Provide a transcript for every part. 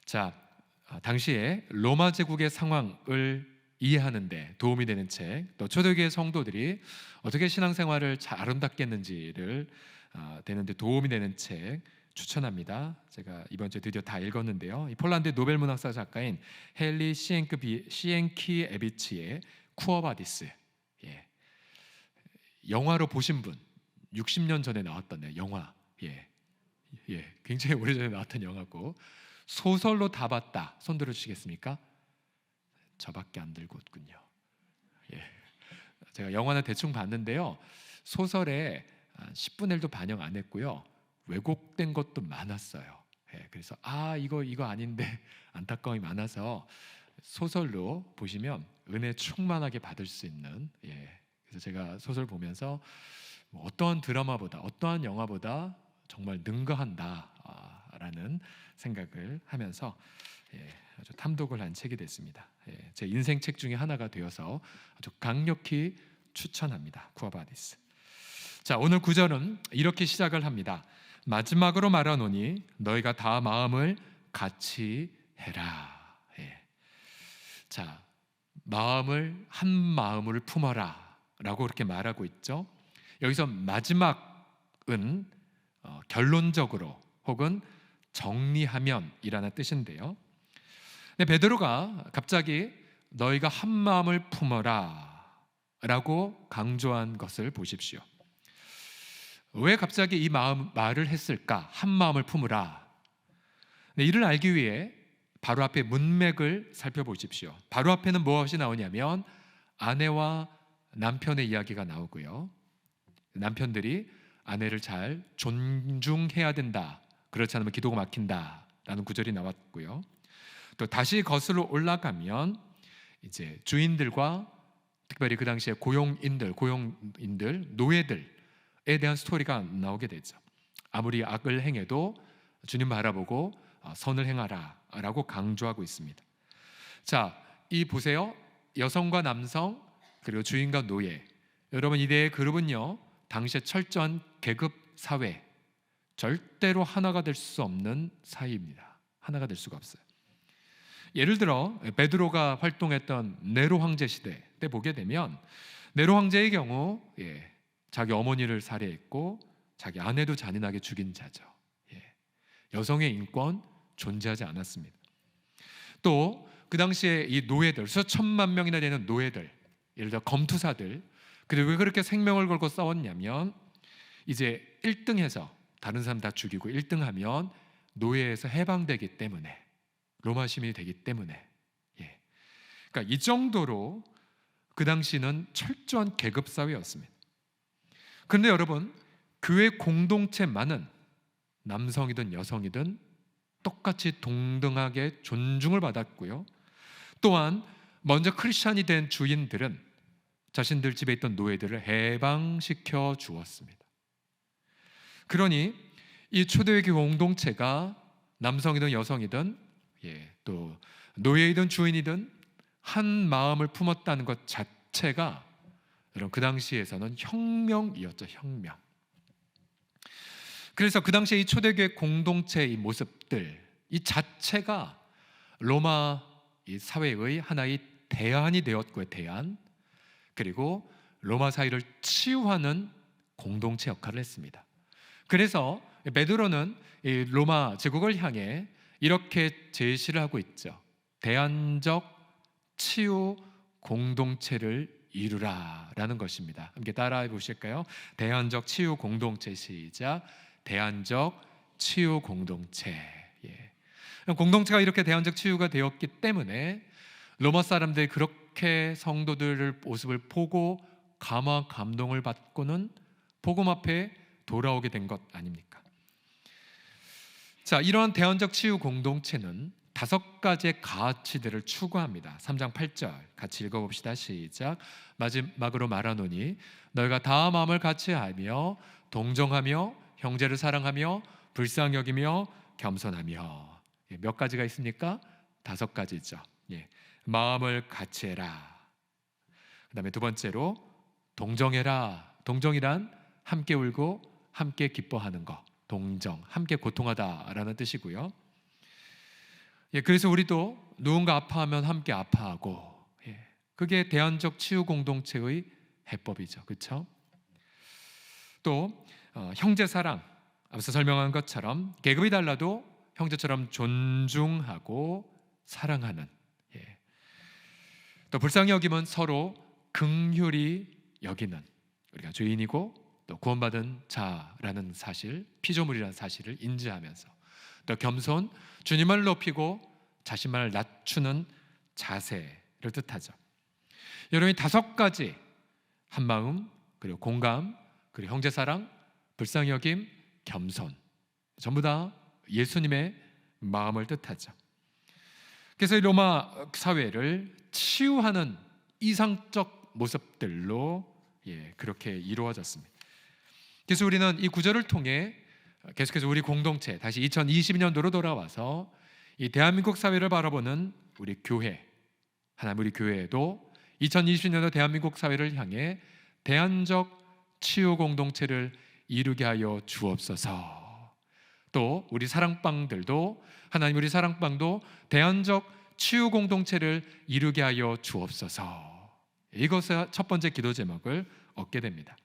자, 당시에 로마 제국의 상황을 이해하는 데 도움이 되는 책, 또 초대교회 성도들이 어떻게 신앙생활을 잘 아름답게 했는지를 되는 데 도움이 되는 책 추천합니다. 제가 이번 주에 드디어 다 읽었는데요. 이 폴란드 노벨문학사 작가인 헬리 시엔키에비치의 쿠어바디스. 예. 영화로 보신 분, 60년 전에 나왔던 영화. 예. 굉장히 오래전에 나왔던 영화고, 소설로 다 봤다. 손 들어주시겠습니까? 저밖에 안 들고 있군요. 예. 제가 영화는 대충 봤는데요. 소설에 10분의 1도 반영 안 했고요. 왜곡된 것도 많았어요. 그래서 이거 아닌데 안타까움이 많아서 소설로 보시면 은혜 충만하게 받을 수 있는. 그래서 제가 소설 보면서 어떠한 드라마보다, 어떠한 영화보다 정말 능가한다라는 생각을 하면서 아주 탐독을 한 책이 됐습니다. 제 인생 책 중에 하나가 되어서 아주 강력히 추천합니다. 쿠어바디스. 자, 오늘 구절은 이렇게 시작을 합니다. 마지막으로 말하노니 너희가 다 마음을 같이 해라. 자, 한 마음을 품어라 라고 그렇게 말하고 있죠. 여기서 마지막은 결론적으로 혹은 정리하면이라는 뜻인데요. 근데 베드로가 갑자기 너희가 한 마음을 품어라 라고 강조한 것을 보십시오. 왜 갑자기 이 말을 했을까? 한 마음을 품으라. 이를 알기 위해 바로 앞에 문맥을 살펴보십시오. 바로 앞에는 무엇이 나오냐면 아내와 남편의 이야기가 나오고요. 남편들이 아내를 잘 존중해야 된다. 그렇지 않으면 기도가 막힌다 라는 구절이 나왔고요. 또 다시 거슬러 올라가면 이제 주인들과 특별히 그 당시에 고용인들, 노예들에 대한 스토리가 나오게 되죠. 아무리 악을 행해도 주님 바라보고 선을 행하라 라고 강조하고 있습니다. 자, 이 보세요. 여성과 남성 그리고 주인과 노예. 여러분, 이대의 그룹은요, 당시에 철저한 계급 사회, 절대로 하나가 될 수 없는 사이입니다. 하나가 될 수가 없어요. 예를 들어 베드로가 활동했던 네로 황제 시대 때 보게 되면 네로 황제의 경우 자기 어머니를 살해했고 자기 아내도 잔인하게 죽인 자죠. 여성의 인권 존재하지 않았습니다. 또 그 당시에 이 노예들, 수천만 명이나 되는 노예들, 예를 들어 검투사들, 그리고 왜 그렇게 생명을 걸고 싸웠냐면 이제 1등해서 다른 사람 다 죽이고 1등하면 노예에서 해방되기 때문에, 로마 시민이 되기 때문에. 그러니까 이 정도로 그 당시는 철저한 계급 사회였습니다. 그런데 여러분, 교회 공동체만은 남성이든 여성이든 똑같이 동등하게 존중을 받았고요. 또한 먼저 크리스찬이 된 주인들은 자신들 집에 있던 노예들을 해방시켜 주었습니다. 그러니 이 초대교회 공동체가 남성이든 여성이든 또 노예이든 주인이든 한 마음을 품었다는 것 자체가 여러분 그 당시에서는 혁명이었죠. 혁명. 그래서 그 당시에 이 초대교회 공동체의 이 모습들, 이 자체가 로마 이 사회의 하나의 대안이 되었고요. 대안. 그리고 로마 사회를 치유하는 공동체 역할을 했습니다. 그래서 베드로는 이 로마 제국을 향해 이렇게 제시를 하고 있죠. 대안적 치유 공동체를 이루라 라는 것입니다. 함께 따라해 보실까요? 대안적 치유 공동체. 시작. 대안적 치유 공동체. 공동체가 이렇게 대안적 치유가 되었기 때문에 로마 사람들이 그렇게 성도들의 모습을 보고 감동을 받고는 복음 앞에 돌아오게 된 것 아닙니까? 자, 이러한 대안적 치유 공동체는 5가지의 가치들을 추구합니다. 3장 8절 같이 읽어봅시다. 시작. 마지막으로 말하노니 너희가 다 마음을 같이 하며 동정하며 형제를 사랑하며 불쌍히 여기며 겸손하며. 몇 가지가 있습니까? 5가지죠. 마음을 같이 해라. 그 다음에 두 번째로 동정해라. 동정이란 함께 울고 함께 기뻐하는 것. 동정, 함께 고통하다라는 뜻이고요. 그래서 우리도 누군가 아파하면 함께 아파하고, 그게 대안적 치유 공동체의 해법이죠. 그렇죠? 또 형제 사랑, 앞서 설명한 것처럼 계급이 달라도 형제처럼 존중하고 사랑하는, 또 불쌍히 여기면 서로 긍휼히 여기는, 우리가 죄인이고 또 구원받은 자라는 사실, 피조물이라는 사실을 인지하면서 또 겸손, 주님을 높이고 자신만을 낮추는 자세를 뜻하죠. 여러분이 5가지, 한마음, 그리고 공감, 그리고 형제사랑, 불쌍히 여김, 겸손, 전부 다 예수님의 마음을 뜻하죠. 그래서 이 로마 사회를 치유하는 이상적 모습들로 그렇게 이루어졌습니다. 그래서 우리는 이 구절을 통해 계속해서 우리 공동체, 다시 2022년도로 돌아와서 이 대한민국 사회를 바라보는 우리 교회, 하나님 우리 교회에도 2020년도 대한민국 사회를 향해 대안적 치유 공동체를 이루게 하여 주옵소서. 또 우리 사랑방들도, 하나님 우리 사랑방도 대안적 치유 공동체를 이루게 하여 주옵소서. 이것을 첫 번째 기도 제목을 얻게 됩니다.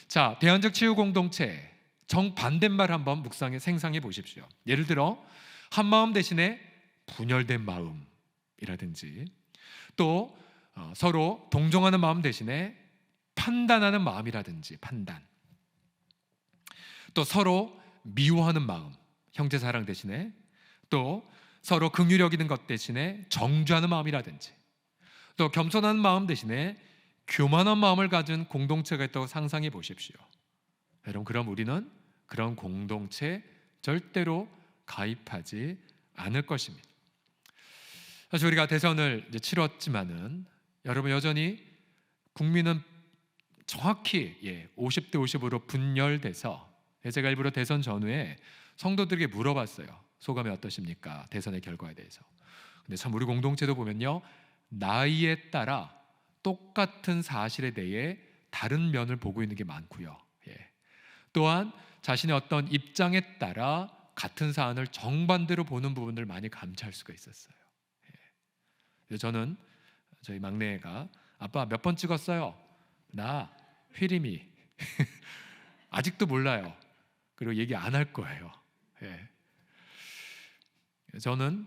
자, 대안적 치유 공동체 정반대말 한번 생상해 보십시오. 예를 들어 한마음 대신에 분열된 마음이라든지, 또 서로 동정하는 마음 대신에 판단하는 마음이라든지, 판단, 또 서로 미워하는 마음, 형제사랑 대신에, 또 서로 긍휼히 여기는 것 대신에 정죄하는 마음이라든지, 또 겸손한 마음 대신에 교만한 마음을 가진 공동체가 있다고 상상해 보십시오. 여러분, 그럼 우리는 그런 공동체 절대로 가입하지 않을 것입니다. 사실 우리가 대선을 이제 치렀지만은 여러분, 여전히 국민은 정확히 50대 50으로 분열돼서, 제가 일부러 대선 전후에 성도들에게 물어봤어요. 소감이 어떠십니까? 대선의 결과에 대해서. 근데 참 우리 공동체도 보면요, 나이에 따라 똑같은 사실에 대해 다른 면을 보고 있는 게 많고요. 또한 자신의 어떤 입장에 따라 같은 사안을 정반대로 보는 부분을 많이 감지할 수가 있었어요. 그래서 저는 저희 막내가 아빠 몇 번 찍었어요? 나 휘림이 아직도 몰라요. 그리고 얘기 안 할 거예요. 저는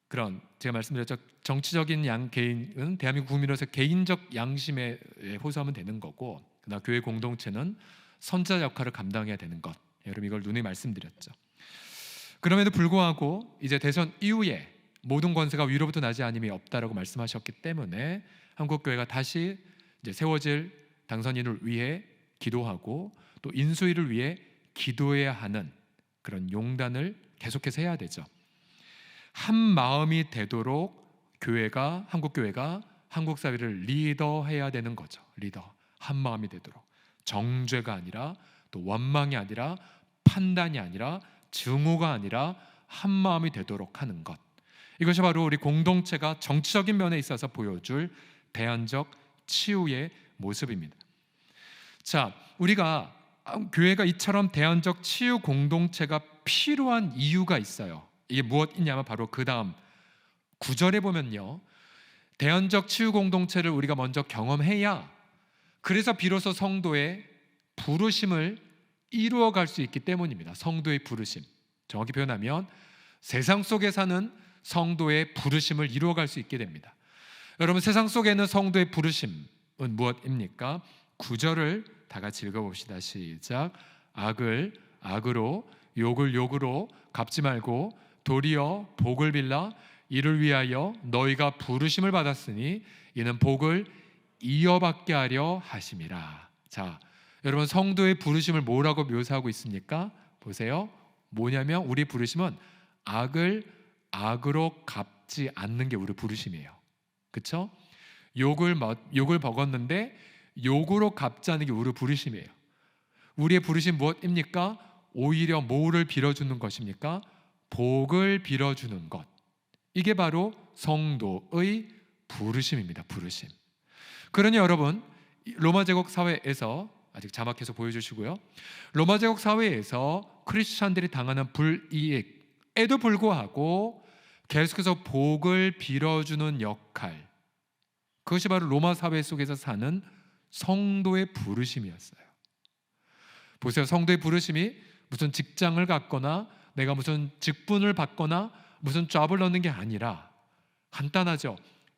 그런, 제가 말씀드렸죠, 정치적인 개인은 대한민국 국민으로서 개인적 양심에 호소하면 되는 거고, 그러나 교회 공동체는 선지자 역할을 감당해야 되는 것, 여러분 이걸 눈에 말씀드렸죠. 그럼에도 불구하고 이제 대선 이후에 모든 권세가 위로부터 나지 않음이 없다라고 말씀하셨기 때문에 한국교회가 다시 이제 세워질 당선인을 위해 기도하고 또 인수위를 위해 기도해야 하는 그런 용단을 계속해서 해야 되죠. 한 마음이 되도록 교회가, 한국교회가 한국 사회를 리더해야 되는 거죠. 리더, 한 마음이 되도록, 정죄가 아니라, 또 원망이 아니라, 판단이 아니라, 증오가 아니라 한 마음이 되도록 하는 것, 이것이 바로 우리 공동체가 정치적인 면에 있어서 보여줄 대안적 치유의 모습입니다. 자, 우리가 교회가 이처럼 대안적 치유 공동체가 필요한 이유가 있어요. 이게 무엇이냐면 바로 그 다음 9절에 보면요, 대안적 치유 공동체를 우리가 먼저 경험해야, 그래서 비로소 성도의 부르심을 이루어갈 수 있기 때문입니다. 성도의 부르심, 정확히 표현하면 세상 속에 사는 성도의 부르심을 이루어갈 수 있게 됩니다. 여러분, 세상 속에 있는 성도의 부르심은 무엇입니까? 9절을 다 같이 읽어봅시다. 시작. 악을 악으로, 욕을 욕으로 갚지 말고 도리어 복을 빌라 이를 위하여 너희가 부르심을 받았으니 이는 복을 이어받게 하려 하심이라. 자, 여러분, 성도의 부르심을 뭐라고 묘사하고 있습니까? 보세요. 뭐냐면 우리 부르심은 악을 악으로 갚지 않는 게 우리 부르심이에요. 그렇죠? 욕을 먹었는데 욕으로 갚지 않는 게 우리 부르심이에요. 우리의 부르심 무엇입니까? 오히려 뭐를 빌어주는 것입니까? 복을 빌어주는 것. 이게 바로 성도의 부르심입니다. 부르심. 그러니 여러분, 로마 제국 사회에서, 아직 자막해서 보여주시고요, 로마 제국 사회에서 크리스찬들이 당하는 불이익에도 불구하고 계속해서 복을 빌어주는 역할, 그것이 바로 로마 사회 속에서 사는 성도의 부르심이었어요. 보세요. 성도의 부르심이 무슨 직장을 갖거나 내가 무슨 직분을 받거나 무슨 잡을 넣는 게 아니라 간단하죠.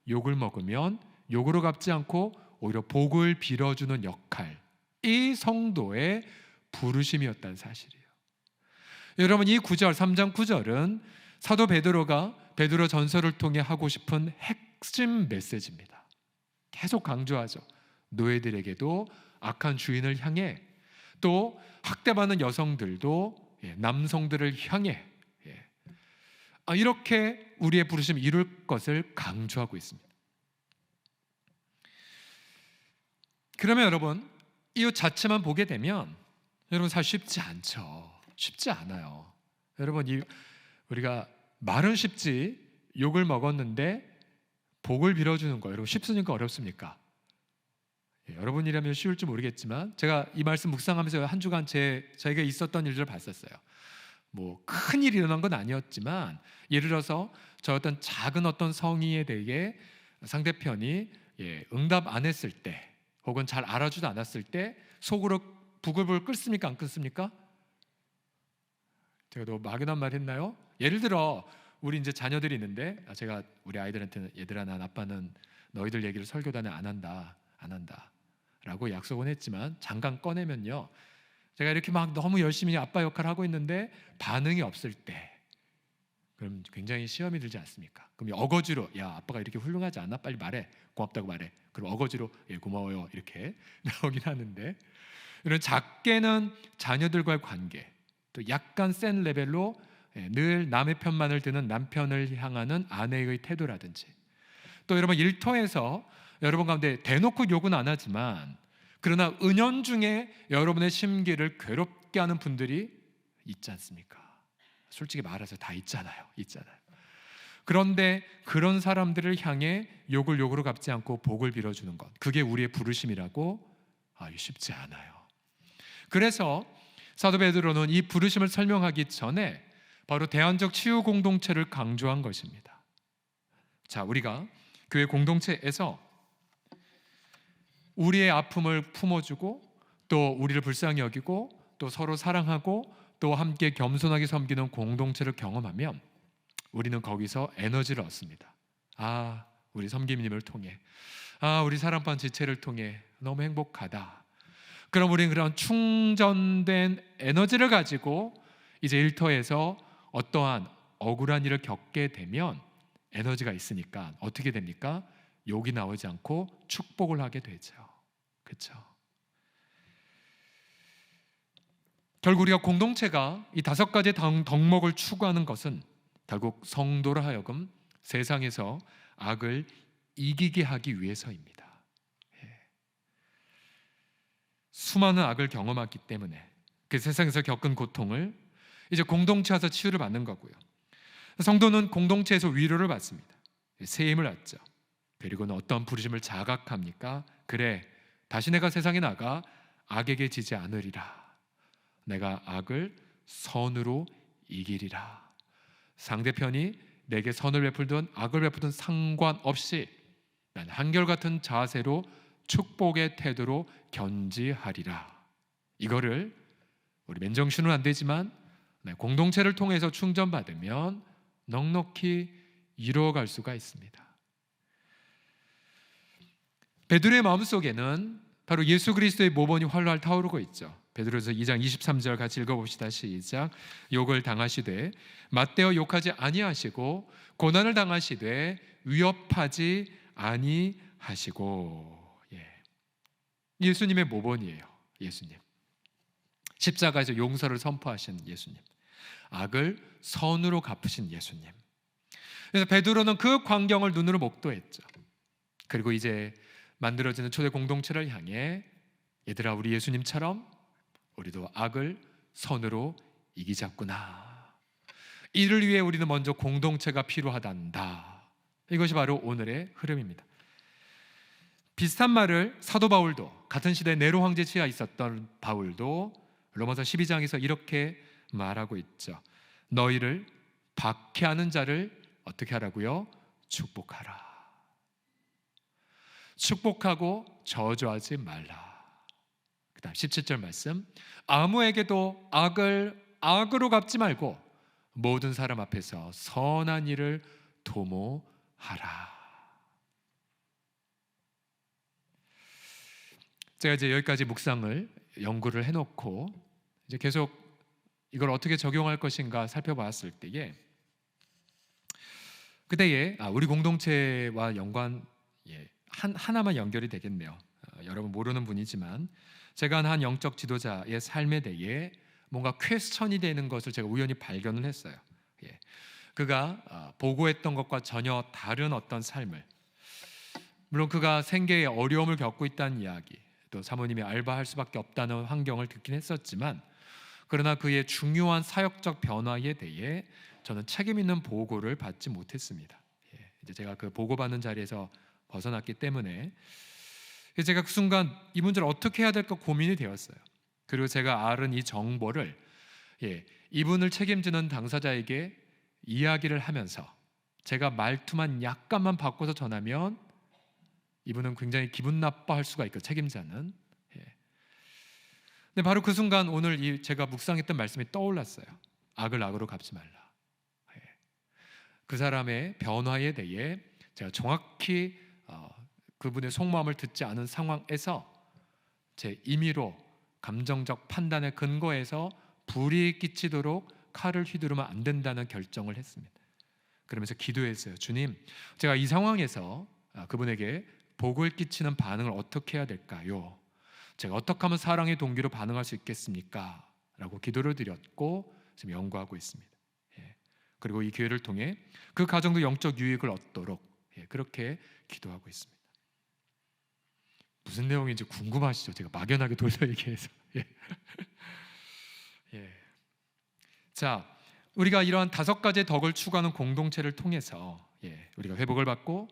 욕을 먹으면 욕으로 갚지 않고 오히려 복을 빌어주는 역할, 이 성도의 부르심이었다는 사실이에요. 여러분, 이 3장 9절은 사도 베드로가 베드로 전서를 통해 하고 싶은 핵심 메시지입니다. 계속 강조하죠. 노예들에게도 악한 주인을 향해, 또 학대받는 여성들도 남성들을 향해 이렇게 우리의 부르심을 이룰 것을 강조하고 있습니다. 그러면 여러분, 이 자체만 보게 되면 여러분 사실 쉽지 않죠. 쉽지 않아요. 여러분, 우리가 말은 쉽지 욕을 먹었는데 복을 빌어주는 거, 여러분 쉽습니까? 어렵습니까? 여러분이라면 쉬울지 모르겠지만 제가 이 말씀 묵상하면서 한 주간 저에게 있었던 일들을 봤었어요. 뭐 큰 일이 일어난 건 아니었지만 예를 들어서 저 어떤 작은 어떤 성의에 대해 상대편이 응답 안 했을 때, 혹은 잘 알아주지 않았을 때 속으로 부글부글 끓습니까? 안 끓습니까? 제가 너무 막연한 말 했나요? 예를 들어 우리 이제 자녀들이 있는데 제가 우리 아이들한테는 얘들아, 난 아빠는 너희들 얘기를 설교단에 안 한다 라고 약속은 했지만 잠깐 꺼내면요, 제가 이렇게 막 너무 열심히 아빠 역할을 하고 있는데 반응이 없을 때 그럼 굉장히 시험이 들지 않습니까? 그럼 어거지로 야, 아빠가 이렇게 훌륭하지 않아? 빨리 말해, 고맙다고 말해. 그럼 어거지로 고마워요 이렇게 나오긴 하는데, 이런 작게는 자녀들과의 관계, 또 약간 센 레벨로 늘 남의 편만을 드는 남편을 향하는 아내의 태도라든지, 또 여러분 일터에서 여러분 가운데 대놓고 욕은 안 하지만 그러나 은연중에 여러분의 심기를 괴롭게 하는 분들이 있지 않습니까? 솔직히 말해서 다 있잖아요. 그런데 그런 사람들을 향해 욕을 욕으로 갚지 않고 복을 빌어주는 것, 그게 우리의 부르심이라고 쉽지 않아요. 그래서 사도 베드로는 이 부르심을 설명하기 전에 바로 대안적 치유 공동체를 강조한 것입니다. 자, 우리가 교회 공동체에서 우리의 아픔을 품어주고 또 우리를 불쌍히 여기고 또 서로 사랑하고 또 함께 겸손하게 섬기는 공동체를 경험하면 우리는 거기서 에너지를 얻습니다. 우리 섬김님을 통해, 우리 사랑방 지체를 통해 너무 행복하다. 그럼 우리는 그런 충전된 에너지를 가지고 이제 일터에서 어떠한 억울한 일을 겪게 되면 에너지가 있으니까 어떻게 됩니까? 욕이 나오지 않고 축복을 하게 되죠. 그렇죠? 결국 우리가 공동체가 이 5가지 덕목을 추구하는 것은 결국 성도로 하여금 세상에서 악을 이기게 하기 위해서입니다. 수많은 악을 경험했기 때문에 그 세상에서 겪은 고통을 이제 공동체에서 치유를 받는 거고요. 성도는 공동체에서 위로를 받습니다. 새 힘을 얻죠. 그리고는 어떤 부르심을 자각합니까? 그래, 다시 내가 세상에 나가 악에게 지지 않으리라. 내가 악을 선으로 이기리라. 상대편이 내게 선을 베풀든 악을 베풀든 상관없이 난 한결같은 자세로 축복의 태도로 견지하리라. 이거를 우리 맨정신은 안 되지만 공동체를 통해서 충전받으면 넉넉히 이루어갈 수가 있습니다. 베드로의 마음속에는 바로 예수 그리스도의 모범이 활활 타오르고 있죠. 베드로서 2장 23절 같이 읽어봅시다. 시작. 욕을 당하시되 맞대어 욕하지 아니하시고 고난을 당하시되 위협하지 아니하시고. 예수님의 모범이에요. 예수님 십자가에서 용서를 선포하신 예수님, 악을 선으로 갚으신 예수님. 그래서 베드로는 그 광경을 눈으로 목도했죠. 그리고 이제 만들어지는 초대 공동체를 향해 얘들아, 우리 예수님처럼 우리도 악을 선으로 이기자꾸나. 이를 위해 우리는 먼저 공동체가 필요하단다. 이것이 바로 오늘의 흐름입니다. 비슷한 말을 사도 바울도, 같은 시대에 네로 황제 치하에 있었던 바울도 로마서 12장에서 이렇게 말하고 있죠. 너희를 박해하는 자를 어떻게 하라고요? 축복하라. 축복하고 저주하지 말라. 그 다음 17절 말씀, 아무에게도 악을 악으로 갚지 말고 모든 사람 앞에서 선한 일을 도모하라. 제가 이제 여기까지 묵상을 연구를 해놓고 이제 계속 이걸 어떻게 적용할 것인가 살펴봤을 때에 그때에 우리 공동체와 연관 하나만 연결이 되겠네요. 여러분 모르는 분이지만 제가 한 영적 지도자의 삶에 대해 뭔가 퀘스천이 되는 것을 제가 우연히 발견을 했어요. 그가 보고했던 것과 전혀 다른 어떤 삶을, 물론 그가 생계에 어려움을 겪고 있다는 이야기, 또 사모님이 알바할 수밖에 없다는 환경을 듣긴 했었지만, 그러나 그의 중요한 사역적 변화에 대해 저는 책임 있는 보고를 받지 못했습니다. 이제 제가 그 보고받는 자리에서 벗어났기 때문에 제가 그 순간 이 문제를 어떻게 해야 될까 고민이 되었어요. 그리고 제가 알은 이 정보를 이분을 책임지는 당사자에게 이야기를 하면서 제가 말투만 약간만 바꿔서 전하면 이분은 굉장히 기분 나빠할 수가 있고, 책임자는. 근데 바로 그 순간 오늘 제가 묵상했던 말씀이 떠올랐어요. 악을 악으로 갚지 말라. 그 사람의 변화에 대해 제가 정확히 그분의 속마음을 듣지 않은 상황에서 제 임의로 감정적 판단의 근거에서 불이익 끼치도록 칼을 휘두르면 안 된다는 결정을 했습니다. 그러면서 기도했어요. 주님, 제가 이 상황에서 그분에게 복을 끼치는 반응을 어떻게 해야 될까요? 제가 어떻게 하면 사랑의 동기로 반응할 수 있겠습니까? 라고 기도를 드렸고 지금 연구하고 있습니다. 그리고 이 기회를 통해 그 가정도 영적 유익을 얻도록 그렇게 기도하고 있습니다. 무슨 내용인지 궁금하시죠? 제가 막연하게 돌려 얘기해서. 자, 우리가 이러한 5가지의 덕을 추구하는 공동체를 통해서 우리가 회복을 받고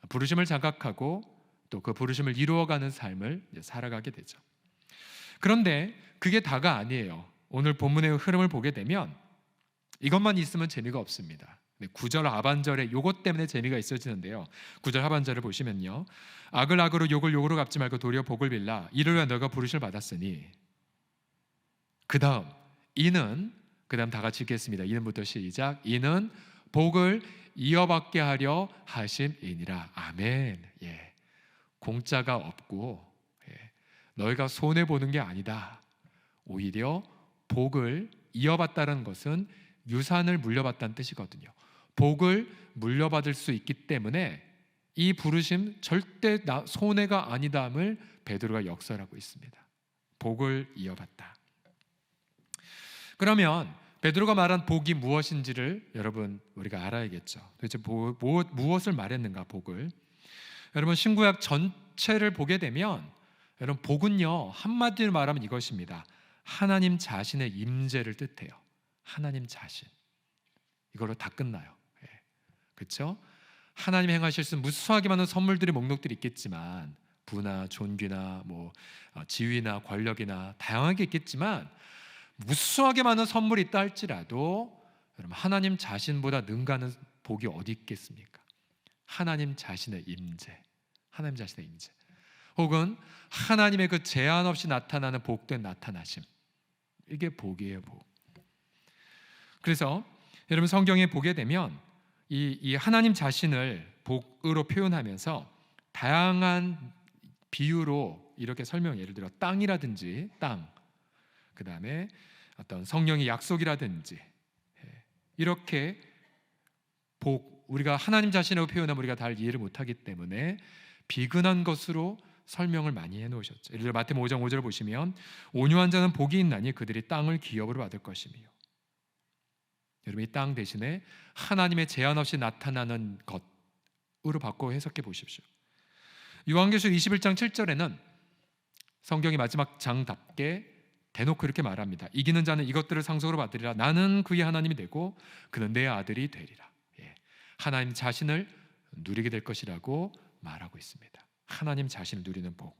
부르심을 자각하고 또 그 부르심을 이루어가는 삶을 살아가게 되죠. 그런데 그게 다가 아니에요. 오늘 본문의 흐름을 보게 되면 이것만 있으면 재미가 없습니다. 9절 하반절에 이것 때문에 재미가 있어지는데요. 9절 하반절을 보시면요, 악을 악으로 욕을 욕으로 갚지 말고 도리어 복을 빌라. 이를 위하여 너가 부르심을 받았으니. 그 다음 이는, 그 다음 다 같이 읽겠습니다. 이는부터 시작. 이는 복을 이어받게 하려 하심이니라. 아멘. 공짜가 없고 너희가 손해보는 게 아니다. 오히려 복을 이어받다는 것은 유산을 물려받다는 뜻이거든요. 복을 물려받을 수 있기 때문에 이 부르심 절대 손해가 아니다함을 베드로가 역설하고 있습니다. 복을 이어받다. 그러면 베드로가 말한 복이 무엇인지를 여러분 우리가 알아야겠죠. 도대체 무엇을 말했는가, 복을. 여러분 신구약 전체를 보게 되면 여러분 복은요, 한마디로 말하면 이것입니다. 하나님 자신의 임재를 뜻해요. 하나님 자신. 이걸로 다 끝나요. 그렇죠? 하나님 행하실 수 무수하게 많은 선물들이 목록들이 있겠지만, 부나 존귀나 지위나 권력이나 다양하게 있겠지만, 무수하게 많은 선물이 있다 할지라도 여러분 하나님 자신보다 능가하는 복이 어디 있겠습니까? 하나님 자신의 임재, 하나님 자신의 임재, 혹은 하나님의 그 제한 없이 나타나는 복된 나타나심, 이게 복이에요, 복. 그래서 여러분 성경에 보게 되면 이 하나님 자신을 복으로 표현하면서 다양한 비유로 이렇게 설명, 예를 들어 땅이라든지 땅, 그 다음에 어떤 성령의 약속이라든지, 이렇게 복, 우리가 하나님 자신으로 표현하면 우리가 다 이해를 못하기 때문에 비근한 것으로 설명을 많이 해놓으셨죠. 예를 들어 마태복음 5장 5절을 보시면 온유한 자는 복이 있나니 그들이 땅을 기업으로 받을 것이며, 여러분 이 땅 대신에 하나님의 제한 없이 나타나는 것으로 바꿔 해석해 보십시오. 요한계시록 21장 7절에는 성경이 마지막 장답게 대놓고 이렇게 말합니다. 이기는 자는 이것들을 상속으로 받으리라. 나는 그의 하나님이 되고 그는 내 아들이 되리라. 하나님 자신을 누리게 될 것이라고 말하고 있습니다. 하나님 자신을 누리는 복.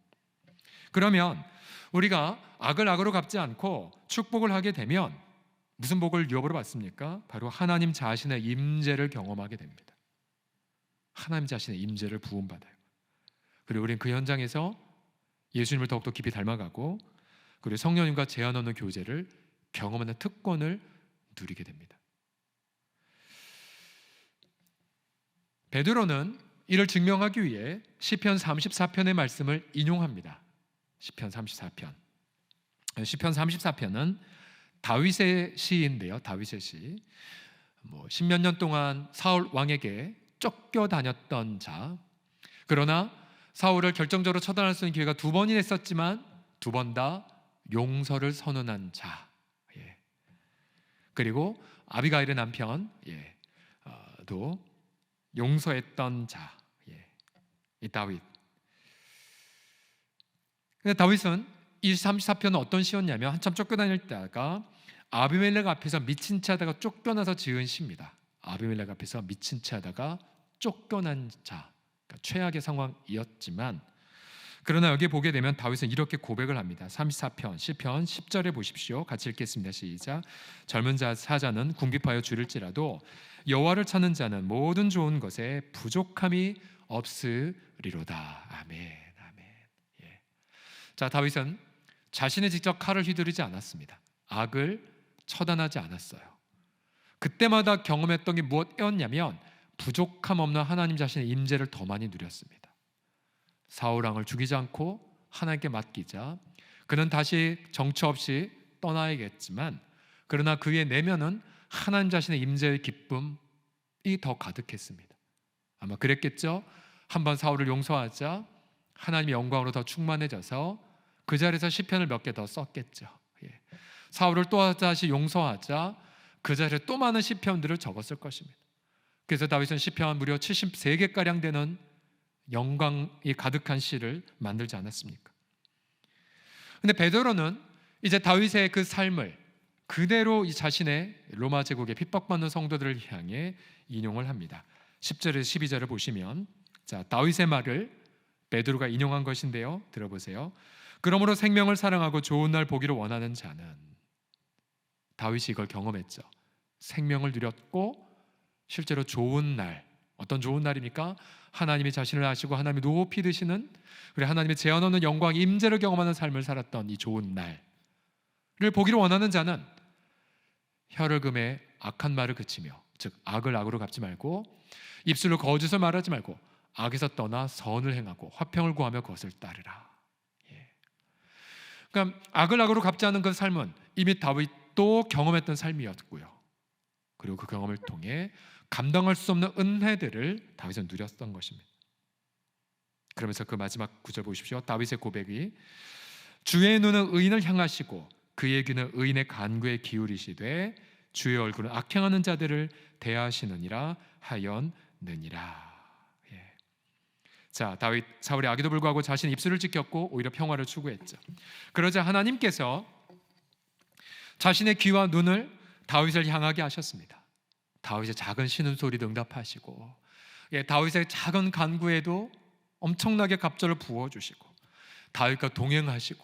그러면 우리가 악을 악으로 갚지 않고 축복을 하게 되면 무슨 복을 유업으로 받습니까? 바로 하나님 자신의 임재를 경험하게 됩니다. 하나님 자신의 임재를 부음받아요. 그리고 우리는 그 현장에서 예수님을 더욱더 깊이 닮아가고, 그리고 성령님과 제한 없는 교제를 경험하는 특권을 누리게 됩니다. 베드로는 이를 증명하기 위해 시편 34편의 말씀을 인용합니다. 시편 34편. 시편 34편은 다윗의 시인데요. 다윗의 시. 십몇 년 동안 사울 왕에게 쫓겨다녔던 자. 그러나 사울을 결정적으로 처단할 수 있는 기회가 두 번이나 있었지만 두 번 다 용서를 선언한 자. 예. 그리고 아비가일의 남편 도 용서했던 자. 이 다윗. 근데 다윗은 이 34편은 어떤 시였냐면 한참 쫓겨다닐 때가 아비멜렉 앞에서 미친 채 하다가 쫓겨나서 지은 시입니다. 아비멜렉 앞에서 미친 채 하다가 쫓겨난 자. 그러니까 최악의 상황이었지만, 그러나 여기 보게 되면 다윗은 이렇게 고백을 합니다. 34편 시편 10절에 보십시오. 같이 읽겠습니다. 시작. 젊은 자 사자는 궁핍하여 줄일지라도 여호와를 찾는 자는 모든 좋은 것에 부족함이 없으리로다. 아멘. 아멘. 예. 자, 다윗은 자신이 직접 칼을 휘두르지 않았습니다. 악을 처단하지 않았어요. 그때마다 경험했던 게 무엇이었냐면 부족함 없는 하나님 자신의 임재를 더 많이 누렸습니다. 사울 왕을 죽이지 않고 하나님께 맡기자 그는 다시 정처 없이 떠나야겠지만, 그러나 그의 내면은 하나님 자신의 임재의 기쁨이 더 가득했습니다. 아마 그랬겠죠. 한번 사울을 용서하자 하나님의 영광으로 더 충만해져서 그 자리에서 시편을 몇 개 더 썼겠죠. 사울을 또 다시 용서하자 그 자리에 또 많은 시편들을 적었을 것입니다. 그래서 다윗은 시편 무려 73개가량 되는 영광이 가득한 시를 만들지 않았습니까? 근데 베드로는 이제 다윗의 그 삶을 그대로 이 자신의 로마 제국의 핍박받는 성도들을 향해 인용을 합니다. 10절에서 12절을 보시면, 자, 다윗의 말을 베드로가 인용한 것인데요. 들어보세요. 그러므로 생명을 사랑하고 좋은 날 보기를 원하는 자는, 다윗이 이걸 경험했죠. 생명을 누렸고 실제로 좋은 날, 어떤 좋은 날입니까? 하나님이 자신을 아시고 하나님이 높이 드시는, 그리고 하나님의 제한 없는 영광, 임재를 경험하는 삶을 살았던 이 좋은 날을 보기를 원하는 자는 혀를 금해 악한 말을 그치며, 즉 악을 악으로 갚지 말고 입술로 거짓을 말하지 말고 악에서 떠나 선을 행하고 화평을 구하며 그것을 따르라. 그러니까 악을 악으로 갚지 않은 그 삶은 이미 다윗도 경험했던 삶이었고요. 그리고 그 경험을 통해 감당할 수 없는 은혜들을 다윗은 누렸던 것입니다. 그러면서 그 마지막 구절 보십시오. 다윗의 고백이 주의 눈은 의인을 향하시고 그의 귀는 의인의 간구에 기울이시되 주의 얼굴은 악행하는 자들을 대하시느니라 하였느니라. 자, 다윗 사울의 악에도 불구하고 자신의 입술을 지켰고 오히려 평화를 추구했죠. 그러자 하나님께서 자신의 귀와 눈을 다윗을 향하게 하셨습니다. 다윗의 작은 신음소리도 응답하시고, 다윗의 작은 간구에도 엄청나게 갑절을 부어주시고 다윗과 동행하시고,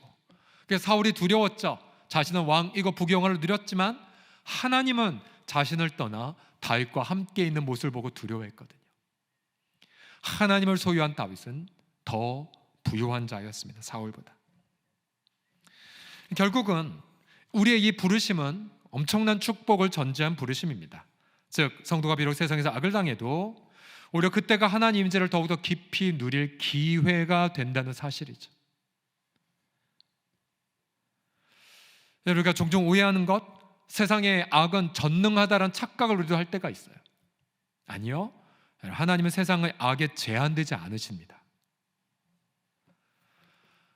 사울이 두려웠죠. 자신은 왕이고 부귀영화를 누렸지만 하나님은 자신을 떠나 다윗과 함께 있는 모습을 보고 두려워했거든요. 하나님을 소유한 다윗은 더 부유한 자였습니다. 사울보다. 결국은 우리의 이 부르심은 엄청난 축복을 전제한 부르심입니다. 즉 성도가 비록 세상에서 악을 당해도 오히려 그때가 하나님 임재를 더욱더 깊이 누릴 기회가 된다는 사실이죠. 우리가 종종 오해하는 것, 세상의 악은 전능하다는 착각을 우리도 할 때가 있어요. 아니요, 하나님은 세상의 악에 제한되지 않으십니다.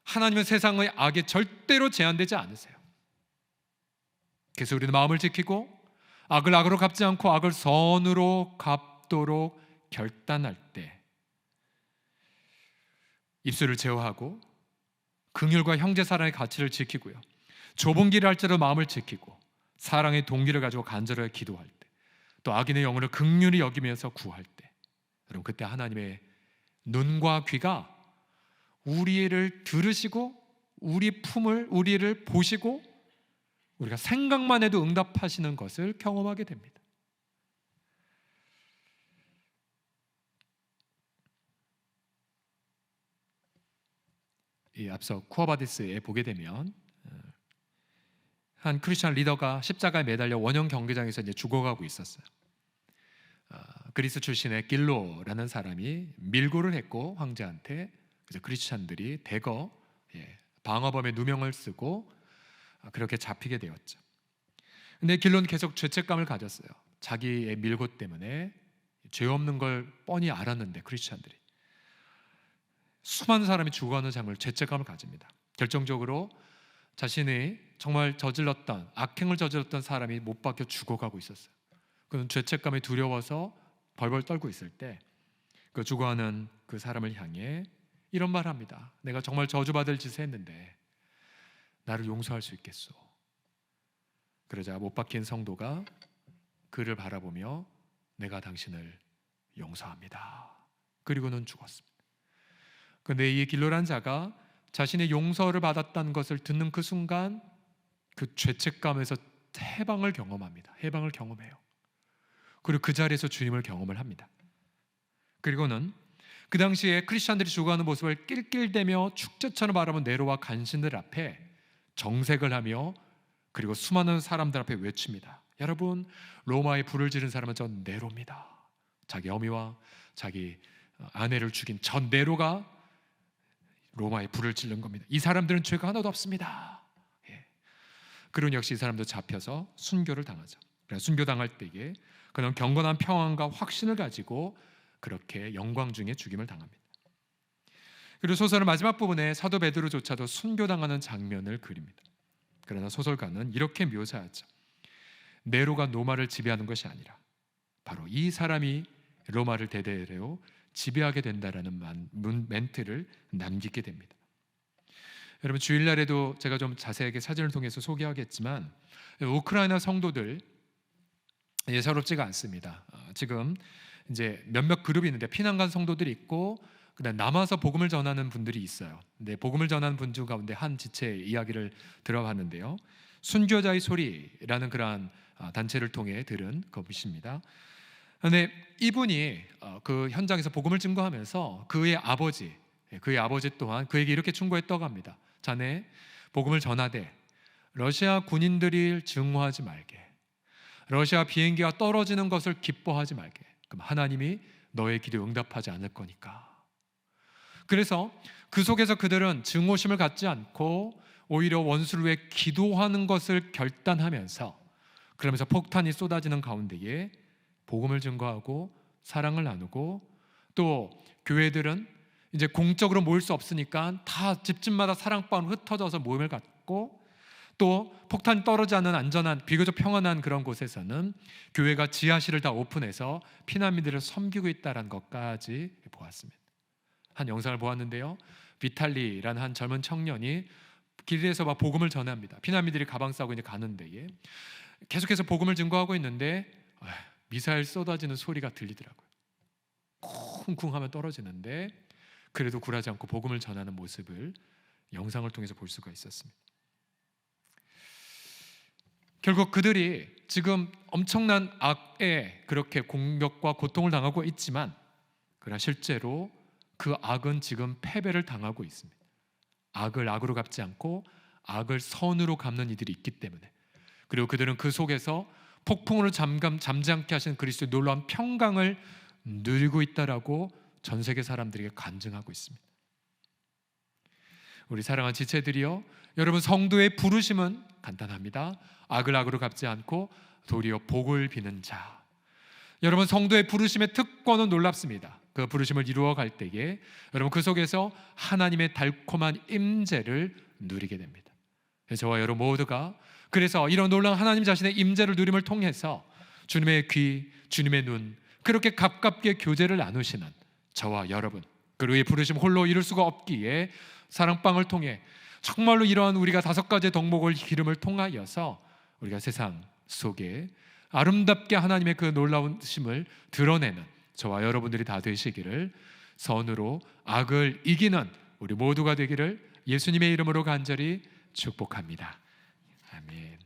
하나님은 세상의 악에 절대로 제한되지 않으세요. 그래서 우리는 마음을 지키고 악을 악으로 갚지 않고 악을 선으로 갚도록 결단할 때 입술을 제어하고 긍휼과 형제 사랑의 가치를 지키고요, 좁은 길을 할지라도 마음을 지키고 사랑의 동기를 가지고 간절하게 기도할 때, 또 악인의 영혼을 긍휼히 여기면서 구할 때, 여러분 그때 하나님의 눈과 귀가 우리를 들으시고 우리를 보시고 우리가 생각만 해도 응답하시는 것을 경험하게 됩니다. 이 앞서 쿠어바디스에 보게 되면 한 크리스천 리더가 십자가에 매달려 원형 경기장에서 이제 죽어가고 있었어요. 그리스 출신의 길로라는 사람이 밀고를 했고 황제한테, 그래서 크리스천들이 대거 방어범의 누명을 쓰고 그렇게 잡히게 되었죠. 근데 길로는 계속 죄책감을 가졌어요. 자기의 밀고 때문에 죄 없는 걸 뻔히 알았는데 크리스천들이 수많은 사람이 죽어가는 장면을 죄책감을 가집니다. 결정적으로 자신이 정말 저질렀던 악행을 저질렀던 사람이 못 박혀 죽어가고 있었어요. 그는 죄책감이 두려워서 벌벌 떨고 있을 때 그 죽어가는 그 사람을 향해 이런 말을 합니다. 내가 정말 저주받을 짓을 했는데 나를 용서할 수 있겠소? 그러자 못 박힌 성도가 그를 바라보며 내가 당신을 용서합니다. 그리고는 죽었습니다. 그런데 이 길로란 자가 자신의 용서를 받았다는 것을 듣는 그 순간 그 죄책감에서 해방을 경험합니다. 해방을 경험해요. 그리고 그 자리에서 주님을 경험을 합니다. 그리고는 그 당시에 크리스천들이 죽어가는 모습을 낄낄대며 축제처럼 바라본 네로와 간신들 앞에 정색을 하며 그리고 수많은 사람들 앞에 외칩니다. 여러분, 로마에 불을 지른 사람은 저 네로입니다. 자기 어미와 자기 아내를 죽인 저 네로가 로마에 불을 지른 겁니다. 이 사람들은 죄가 하나도 없습니다. 그런 역시 이 사람도 잡혀서 순교를 당하죠. 순교당할 때에 그는 경건한 평안과 확신을 가지고 그렇게 영광 중에 죽임을 당합니다. 그리고 소설의 마지막 부분에 사도 베드로조차도 순교당하는 장면을 그립니다. 그러나 소설가는 이렇게 묘사하죠. 네로가 로마를 지배하는 것이 아니라 바로 이 사람이 로마를 대대로 지배하게 된다라는 멘트를 남기게 됩니다. 여러분, 주일날에도 제가 좀 자세하게 사진을 통해서 소개하겠지만 우크라이나 성도들 예사롭지가 않습니다. 지금 이제 몇몇 그룹이 있는데 피난 간 성도들이 있고 그다음 남아서 복음을 전하는 분들이 있어요. 근데 복음을 전하는 분들 가운데 한 지체의 이야기를 들어봤는데요. 순교자의 소리라는 그러한 단체를 통해 들은 것입니다. 그런데 이분이 그 현장에서 복음을 증거하면서 그의 아버지 또한 그에게 이렇게 충고했다고 합니다. 자네 복음을 전하되 러시아 군인들이 증오하지 말게, 러시아 비행기가 떨어지는 것을 기뻐하지 말게. 그럼 하나님이 너의 기도에 응답하지 않을 거니까. 그래서 그 속에서 그들은 증오심을 갖지 않고 오히려 원수를 위해 기도하는 것을 결단하면서, 그러면서 폭탄이 쏟아지는 가운데에 복음을 증거하고 사랑을 나누고, 또 교회들은 이제 공적으로 모일 수 없으니까 다 집집마다 사랑방으로 흩어져서 모임을 갖고, 또 폭탄이 떨어지지 않는 안전한 비교적 평안한 그런 곳에서는 교회가 지하실을 다 오픈해서 피난민들을 섬기고 있다는 것까지 보았습니다. 한 영상을 보았는데요. 비탈리라는 한 젊은 청년이 길에서 막 복음을 전합니다. 피난민들이 가방 싸고 이제 가는 데에 계속해서 복음을 증거하고 있는데 미사일 쏟아지는 소리가 들리더라고요. 쿵쿵 하면 떨어지는데 그래도 굴하지 않고 복음을 전하는 모습을 영상을 통해서 볼 수가 있었습니다. 결국 그들이 지금 엄청난 악에 그렇게 공격과 고통을 당하고 있지만, 그러나 실제로 그 악은 지금 패배를 당하고 있습니다. 악을 악으로 갚지 않고 악을 선으로 갚는 이들이 있기 때문에, 그리고 그들은 그 속에서 폭풍으로 잠지 않게 하신 그리스도의 놀라운 평강을 누리고 있다라고 전 세계 사람들에게 간증하고 있습니다. 우리 사랑하는 지체들이여, 여러분, 성도의 부르심은 간단합니다. 악을 악으로 갚지 않고 도리어 복을 비는 자. 여러분, 성도의 부르심의 특권은 놀랍습니다. 그 부르심을 이루어 갈 때에 여러분 그 속에서 하나님의 달콤한 임재를 누리게 됩니다. 저와 여러분 모두가 그래서 이런 놀라운 하나님 자신의 임재를 누림을 통해서 주님의 귀, 주님의 눈, 그렇게 가깝게 교제를 나누시는 저와 여러분, 그리고 이 부르심 홀로 이룰 수가 없기에 사랑방을 통해 정말로 이러한 우리가 5가지의 덕목을 기름을 통하여서 우리가 세상 속에 아름답게 하나님의 그 놀라우심을 드러내는 저와 여러분들이 다 되시기를, 선으로 악을 이기는 우리 모두가 되기를 예수님의 이름으로 간절히 축복합니다. 아멘.